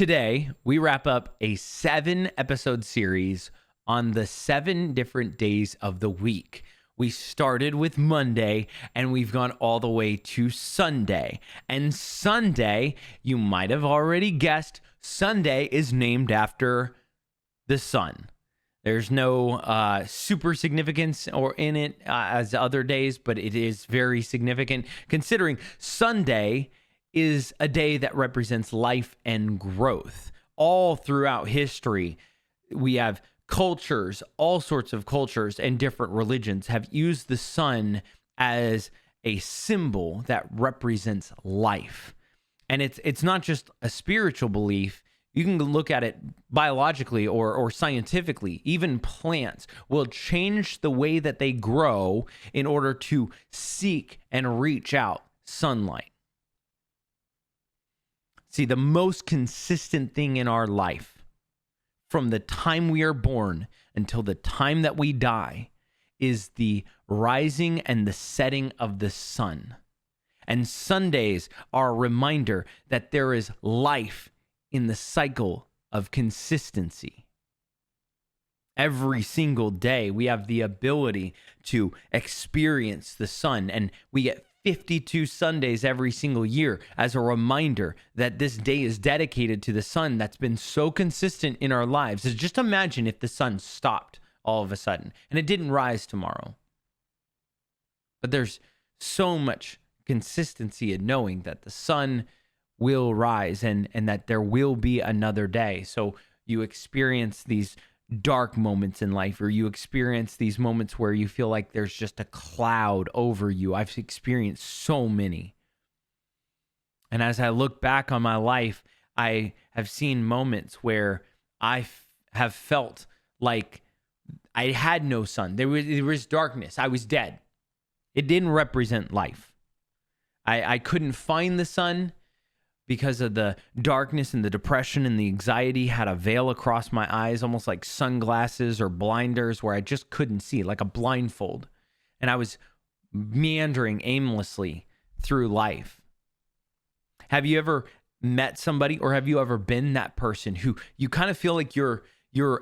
Today, we wrap up a 7-episode series on the 7 different days of the week. We started with Monday and we've gone all the way to Sunday. And Sunday, you might have already guessed, Sunday is named after the sun. There's no super significance or in it as other days, but it is very significant considering Sunday is a day that represents life and growth. All throughout history, we have cultures, all sorts of cultures and different religions have used the sun as a symbol that represents life. And it's not just a spiritual belief. You can look at it biologically or scientifically. Even plants will change the way that they grow in order to seek and reach out sunlight. See, the most consistent thing in our life, from the time we are born until the time that we die, is the rising and the setting of the sun. And Sundays are a reminder that there is life in the cycle of consistency. Every single day, we have the ability to experience the sun, and we get 52 Sundays every single year as a reminder that this day is dedicated to the sun that's been so consistent in our lives. So just imagine if the sun stopped all of a sudden and it didn't rise tomorrow. But there's so much consistency in knowing that the sun will rise and that there will be another day. So you experience these dark moments in life, or you experience these moments where you feel like there's just a cloud over you. I've experienced so many. And as I look back on my life, I have seen moments where I have felt like I had no sun. There was darkness. I was dead. It didn't represent life. I couldn't find the sun because of the darkness and the depression and the anxiety had a veil across my eyes, almost like sunglasses or blinders where I just couldn't see, like a blindfold. And I was meandering aimlessly through life. Have you ever met somebody, or have you ever been that person who you kind of feel like you're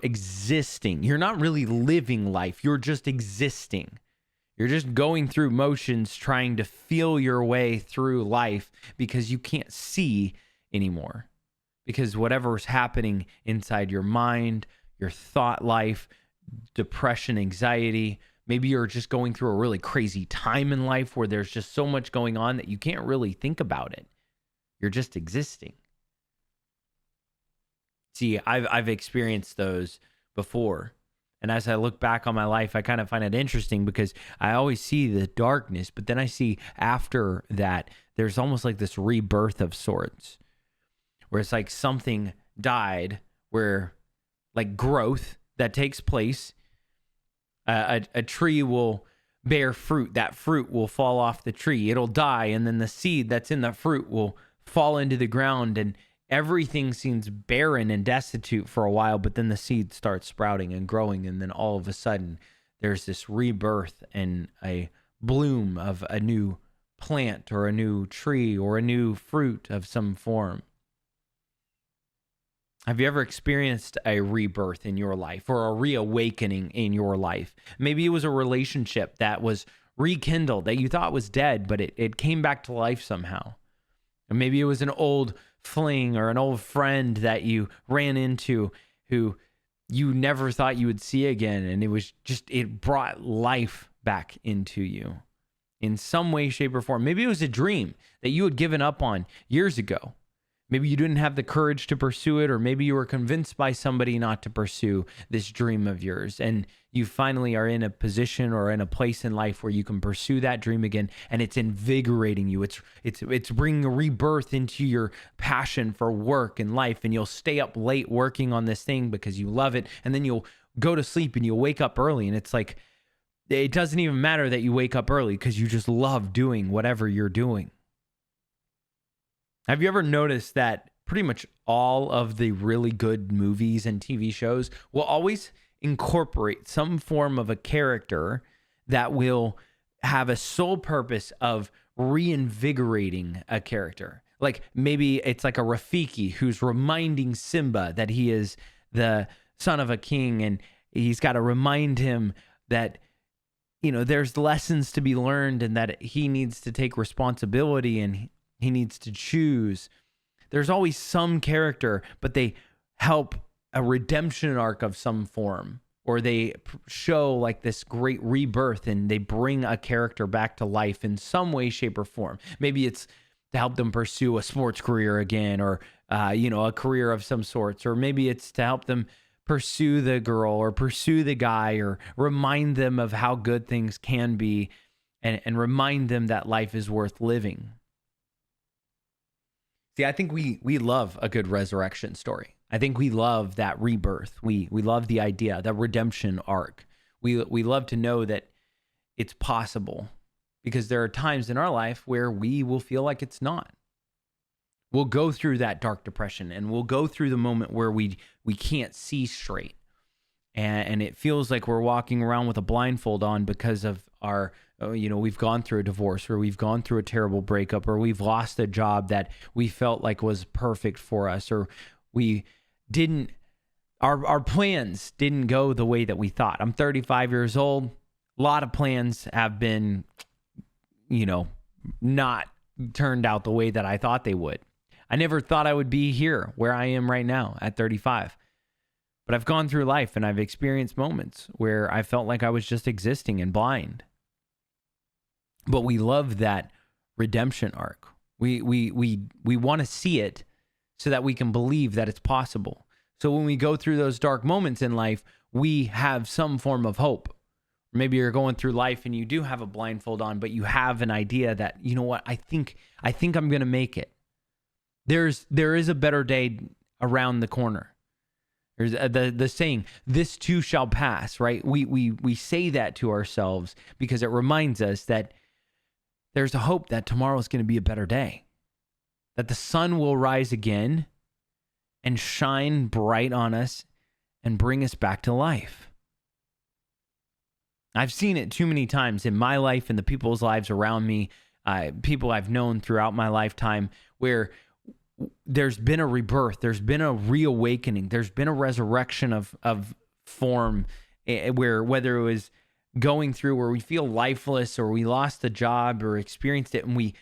existing? You're not really living life. You're just existing. You're just going through motions, trying to feel your way through life because you can't see anymore. Because whatever's happening inside your mind, your thought life, depression, anxiety, maybe you're just going through a really crazy time in life where there's just so much going on that you can't really think about it. You're just existing. See, I've experienced those before. And as I look back on my life, I kind of find it interesting because I always see the darkness, but then I see after that, there's almost like this rebirth of sorts, where it's like something died, where like growth that takes place, a tree will bear fruit. That fruit will fall off the tree. It'll die. And then the seed that's in the fruit will fall into the ground, and everything seems barren and destitute for a while, but then the seed starts sprouting and growing, and then all of a sudden there's this rebirth and a bloom of a new plant or a new tree or a new fruit of some form. Have you ever experienced a rebirth in your life or a reawakening in your life? Maybe it was a relationship that was rekindled that you thought was dead, but it came back to life somehow. And maybe it was an old fling or an old friend that you ran into who you never thought you would see again. And it brought life back into you in some way, shape, or form. Maybe it was a dream that you had given up on years ago. Maybe you didn't have the courage to pursue it, or maybe you were convinced by somebody not to pursue this dream of yours. And you finally are in a position or in a place in life where you can pursue that dream again, and it's invigorating you. It's bringing a rebirth into your passion for work and life, and you'll stay up late working on this thing because you love it, and then you'll go to sleep and you'll wake up early, and it's like it doesn't even matter that you wake up early because you just love doing whatever you're doing. Have you ever noticed that pretty much all of the really good movies and TV shows will always incorporate some form of a character that will have a sole purpose of reinvigorating a character? Like maybe it's like a Rafiki who's reminding Simba that he is the son of a king, and he's got to remind him that, there's lessons to be learned and that he needs to take responsibility and he needs to choose. There's always some character, but they help a redemption arc of some form, or they show like this great rebirth and they bring a character back to life in some way, shape, or form. Maybe it's to help them pursue a sports career again, or, a career of some sorts, or maybe it's to help them pursue the girl or pursue the guy, or remind them of how good things can be, and remind them that life is worth living. See, I think we love a good resurrection story. I think we love that rebirth. We love the idea, that redemption arc. We love to know that it's possible, because there are times in our life where we will feel like it's not. We'll go through that dark depression, and we'll go through the moment where we can't see straight. And it feels like we're walking around with a blindfold on because of our, we've gone through a divorce, or we've gone through a terrible breakup, or we've lost a job that we felt like was perfect for us, or our plans didn't go the way that we thought. I'm 35 years old. A lot of plans have been, not turned out the way that I thought they would. I never thought I would be here where I am right now at 35. But I've gone through life and I've experienced moments where I felt like I was just existing and blind. But we love that redemption arc. We want to see it so that we can believe that it's possible. So when we go through those dark moments in life, we have some form of hope. Maybe you're going through life and you do have a blindfold on, but you have an idea that, you know what, I think I'm going to make it. There is a better day around the corner. There's the saying, this too shall pass, right? We say that to ourselves because it reminds us that there's a hope that tomorrow is going to be a better day, that the sun will rise again and shine bright on us and bring us back to life. I've seen it too many times in my life and the people's lives around me, people I've known throughout my lifetime, where there's been a rebirth, there's been a reawakening, there's been a resurrection of form, where whether it was going through where we feel lifeless, or we lost a job or experienced it, and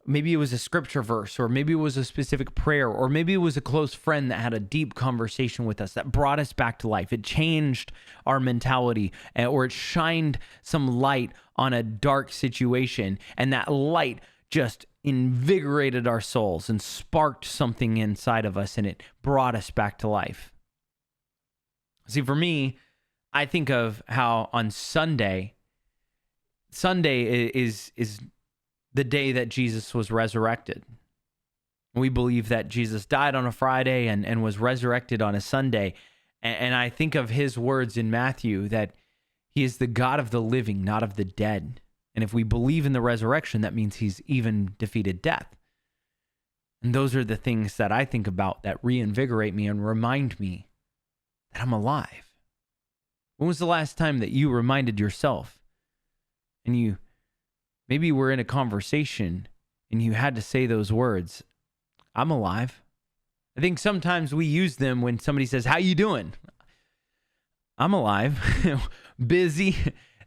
maybe it was a scripture verse, or maybe it was a specific prayer, or maybe it was a close friend that had a deep conversation with us that brought us back to life. It changed our mentality, or it shined some light on a dark situation, and that light just invigorated our souls and sparked something inside of us, and it brought us back to life. See, for me, I think of how on Sunday is the day that Jesus was resurrected. We believe that Jesus died on a Friday and was resurrected on a Sunday. And I think of his words in Matthew that he is the God of the living, not of the dead. And if we believe in the resurrection, that means he's even defeated death. And those are the things that I think about that reinvigorate me and remind me that I'm alive. When was the last time that you reminded yourself and maybe you were in a conversation and you had to say those words, I'm alive? I think sometimes we use them when somebody says, how you doing? I'm alive. Busy.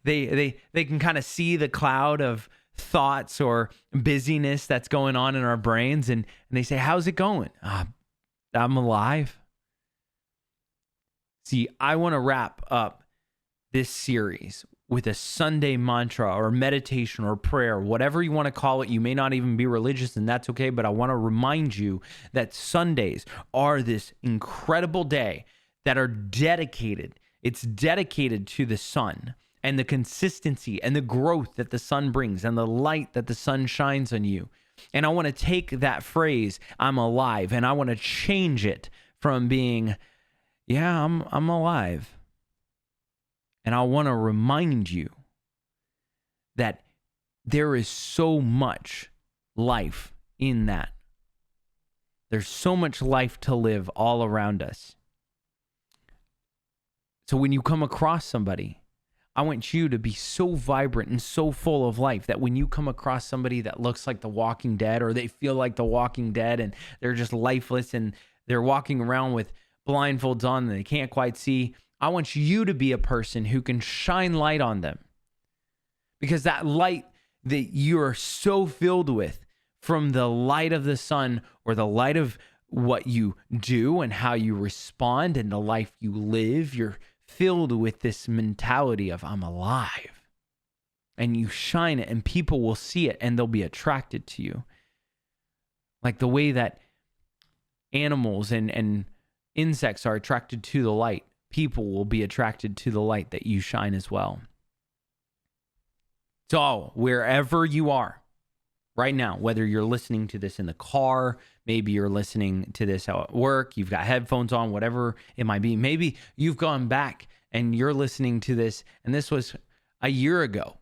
They can kind of see the cloud of thoughts or busyness that's going on in our brains, and they say, how's it going? I'm alive. See, I want to wrap up this series with a Sunday mantra or meditation or prayer, whatever you want to call it. You may not even be religious, and that's okay, but I want to remind you that Sundays are this incredible day that are dedicated. It's dedicated to the sun and the consistency and the growth that the sun brings and the light that the sun shines on you. And I want to take that phrase, I'm alive, and I want to change it from being, yeah, I'm alive. And I want to remind you that there is so much life in that. There's so much life to live all around us. So when you come across somebody, I want you to be so vibrant and so full of life that when you come across somebody that looks like the Walking Dead, or they feel like the Walking Dead and they're just lifeless and they're walking around with blindfolds on and they can't quite see, I want you to be a person who can shine light on them. Because that light that you are so filled with from the light of the sun, or the light of what you do and how you respond and the life you live, you're filled with this mentality of I'm alive. And you shine it and people will see it and they'll be attracted to you. Like the way that animals and insects are attracted to the light, people will be attracted to the light that you shine as well. So wherever you are right now, whether you're listening to this in the car, maybe you're listening to this at work, you've got headphones on, whatever it might be. Maybe you've gone back and you're listening to this, and this was a year ago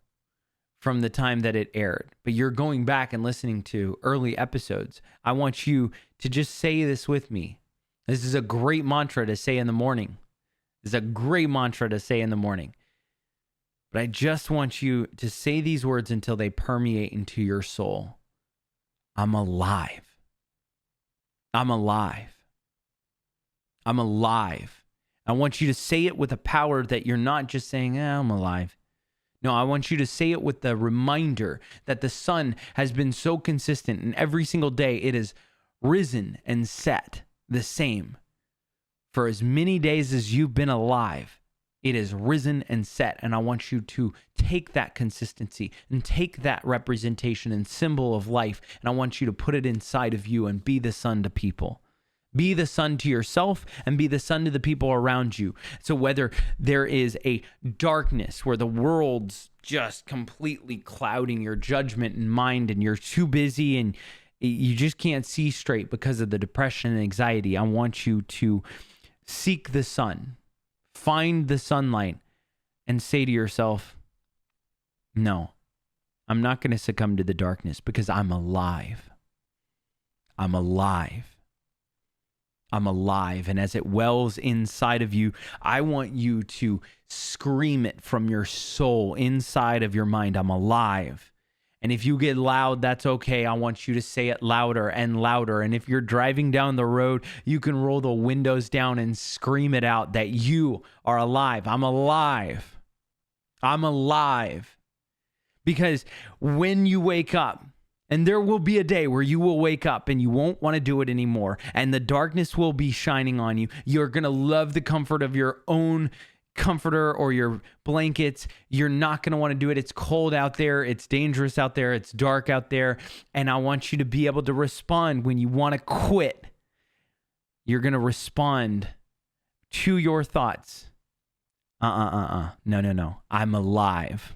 from the time that it aired, but you're going back and listening to early episodes. I want you to just say this with me. This is a great mantra to say in the morning. This is a great mantra to say in the morning. But I just want you to say these words until they permeate into your soul. I'm alive. I'm alive. I'm alive. I want you to say it with a power that you're not just saying, I'm alive. No, I want you to say it with the reminder that the sun has been so consistent, and every single day it has risen and set the same. For as many days as you've been alive, it is risen and set. And I want you to take that consistency and take that representation and symbol of life, and I want you to put it inside of you and be the sun to people. Be the sun to yourself and be the sun to the people around you. So whether there is a darkness where the world's just completely clouding your judgment and mind, and you're too busy and you just can't see straight because of the depression and anxiety, I want you to seek the sun. Find the sunlight and say to yourself, no, I'm not going to succumb to the darkness because I'm alive. I'm alive. I'm alive. And as it wells inside of you, I want you to scream it from your soul, inside of your mind, I'm alive. And if you get loud, that's okay. I want you to say it louder and louder. And if you're driving down the road, you can roll the windows down and scream it out that you are alive. I'm alive. I'm alive. Because when you wake up, and there will be a day where you will wake up and you won't want to do it anymore, and the darkness will be shining on you. You're going to love the comfort of your own comforter or your blankets. You're not going to want to do it. It's cold out there. It's dangerous out there. It's dark out there. And I want you to be able to respond when you want to quit. You're going to respond to your thoughts. No. I'm alive.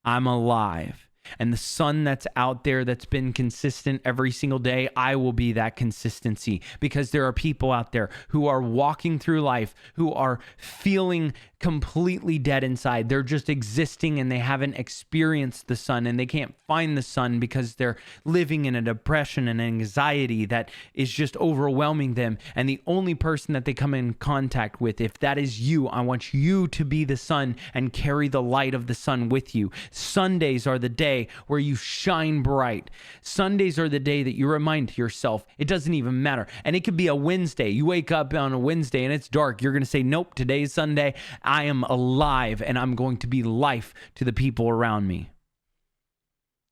I'm alive. And the sun that's out there that's been consistent every single day, I will be that consistency, because there are people out there who are walking through life who are feeling completely dead inside. They're just existing and they haven't experienced the sun, and they can't find the sun because they're living in a depression and anxiety that is just overwhelming them. And the only person that they come in contact with, if that is you, I want you to be the sun and carry the light of the sun with you. Sundays are the day where you shine bright. Sundays are the day that you remind yourself it doesn't even matter. And it could be a Wednesday. You wake up on a Wednesday and it's dark. You're going to say, nope, today's Sunday. I am alive and I'm going to be life to the people around me.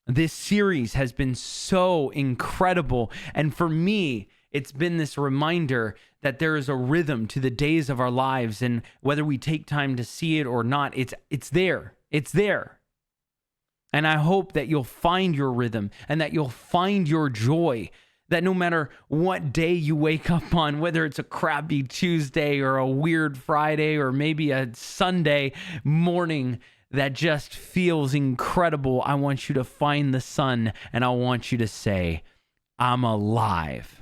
This series has been so incredible. And for me, it's been this reminder that there is a rhythm to the days of our lives. And whether we take time to see it or not, it's there. It's there. And I hope that you'll find your rhythm and that you'll find your joy, that no matter what day you wake up on, whether it's a crappy Tuesday or a weird Friday or maybe a Sunday morning that just feels incredible, I want you to find the sun and I want you to say, I'm alive.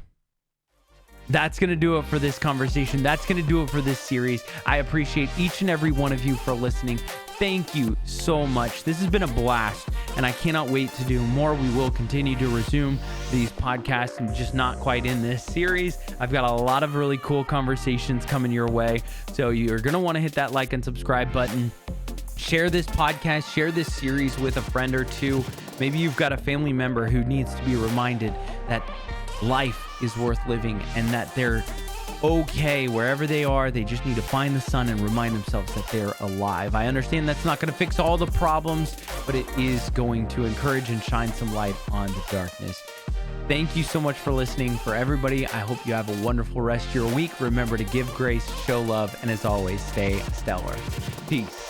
That's going to do it for this conversation. That's going to do it for this series. I appreciate each and every one of you for listening. Thank you so much. This has been a blast, and I cannot wait to do more. We will continue to resume these podcasts, and just not quite in this series. I've got a lot of really cool conversations coming your way, so you're going to want to hit that like and subscribe button. Share this podcast, share this series with a friend or two. Maybe you've got a family member who needs to be reminded that life is worth living and that they're okay wherever they are. They just need to find the sun and remind themselves that they're alive. I understand that's not going to fix all the problems, but it is going to encourage and shine some light on the darkness. Thank you so much for listening. For everybody, I hope you have a wonderful rest of your week. Remember to give grace, show love, and as always, stay stellar. Peace.